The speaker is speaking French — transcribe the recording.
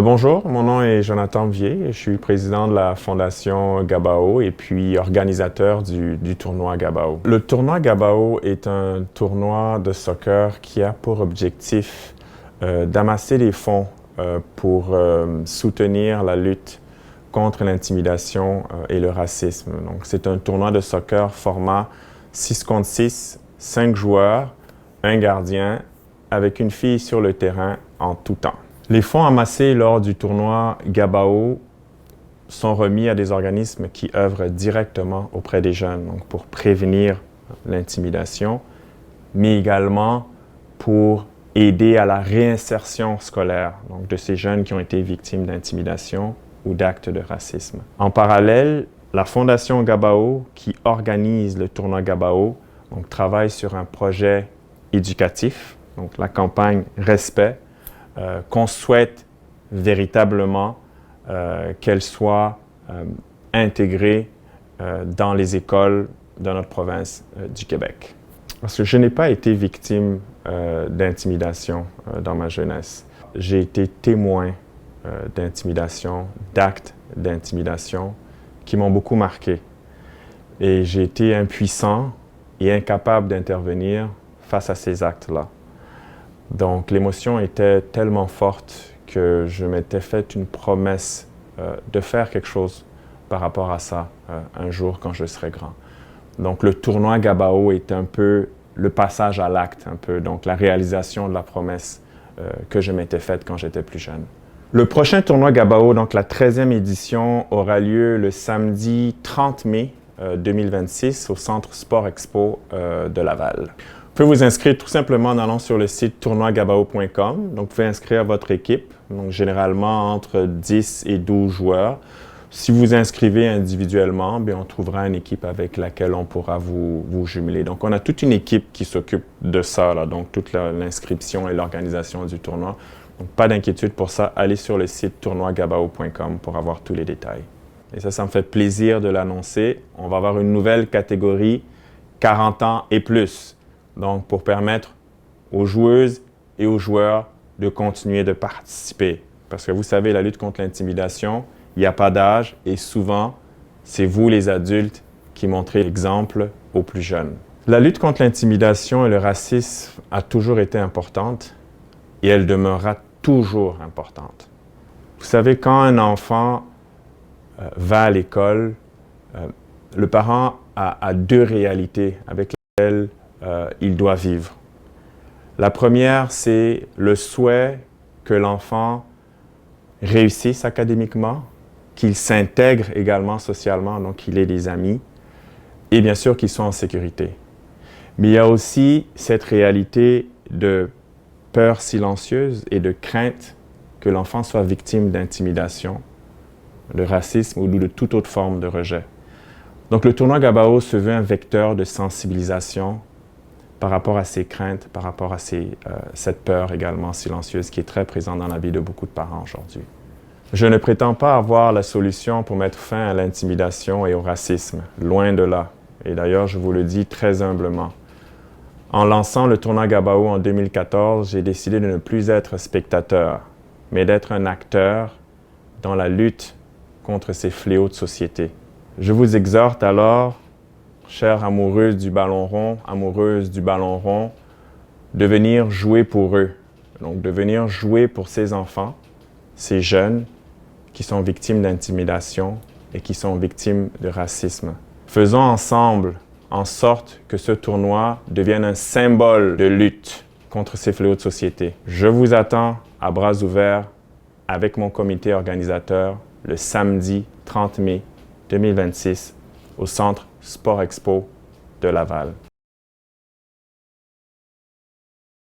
Bonjour, mon nom est Jonathan Vier, je suis président de la Fondation Gabao et puis organisateur du tournoi Gabao. Le tournoi Gabao est un tournoi de soccer qui a pour objectif d'amasser des fonds pour soutenir la lutte contre l'intimidation et le racisme. Donc, c'est un tournoi de soccer format 6 contre 6, 5 joueurs, un gardien, avec une fille sur le terrain en tout temps. Les fonds amassés lors du tournoi Gabao sont remis à des organismes qui œuvrent directement auprès des jeunes, donc pour prévenir l'intimidation, mais également pour aider à la réinsertion scolaire donc de ces jeunes qui ont été victimes d'intimidation ou d'actes de racisme. En parallèle, la Fondation Gabao, qui organise le tournoi Gabao, donc, travaille sur un projet éducatif, donc la campagne Respect, qu'on souhaite véritablement qu'elle soit intégrée dans les écoles de notre province du Québec. Parce que je n'ai pas été victime d'intimidation dans ma jeunesse. J'ai été témoin d'intimidation, d'actes d'intimidation qui m'ont beaucoup marqué. Et j'ai été impuissant et incapable d'intervenir face à ces actes-là. Donc, l'émotion était tellement forte que je m'étais fait une promesse de faire quelque chose par rapport à ça un jour quand je serai grand. Donc, le tournoi Gabao est un peu le passage à l'acte, un peu, donc la réalisation de la promesse que je m'étais faite quand j'étais plus jeune. Le prochain tournoi Gabao, donc la 13e édition, aura lieu le samedi 30 mai 2026 au Centre Sport Expo de Laval. Vous pouvez vous inscrire tout simplement en allant sur le site tournoigabao.com. Donc, vous pouvez inscrire votre équipe, donc généralement entre 10 et 12 joueurs. Si vous inscrivez individuellement, bien, on trouvera une équipe avec laquelle on pourra vous jumeler. Donc, on a toute une équipe qui s'occupe de ça, là, donc toute l'inscription et l'organisation du tournoi. Donc, pas d'inquiétude pour ça. Allez sur le site tournoigabao.com pour avoir tous les détails. Et ça me fait plaisir de l'annoncer. On va avoir une nouvelle catégorie 40 ans et plus. Donc, pour permettre aux joueuses et aux joueurs de continuer de participer. Parce que vous savez, la lutte contre l'intimidation, il n'y a pas d'âge et souvent, c'est vous les adultes qui montrez l'exemple aux plus jeunes. La lutte contre l'intimidation et le racisme a toujours été importante et elle demeurera toujours importante. Vous savez, quand un enfant va à l'école, le parent a deux réalités avec lesquelles il doit vivre. La première, c'est le souhait que l'enfant réussisse académiquement, qu'il s'intègre également socialement, donc qu'il ait des amis, et bien sûr qu'il soit en sécurité. Mais il y a aussi cette réalité de peur silencieuse et de crainte que l'enfant soit victime d'intimidation, de racisme ou de toute autre forme de rejet. Donc le tournoi Gabao se veut un vecteur de sensibilisation par rapport à ces craintes, par rapport à cette peur également silencieuse qui est très présente dans la vie de beaucoup de parents aujourd'hui. Je ne prétends pas avoir la solution pour mettre fin à l'intimidation et au racisme, loin de là. Et d'ailleurs, je vous le dis très humblement. En lançant le tournoi Gabao en 2014, j'ai décidé de ne plus être spectateur, mais d'être un acteur dans la lutte contre ces fléaux de société. Je vous exhorte alors, chères amoureuses du ballon rond, de venir jouer pour eux. Donc, de venir jouer pour ces enfants, ces jeunes qui sont victimes d'intimidation et qui sont victimes de racisme. Faisons ensemble en sorte que ce tournoi devienne un symbole de lutte contre ces fléaux de société. Je vous attends à bras ouverts avec mon comité organisateur le samedi 30 mai 2026 au Centre Sport Expo de Laval.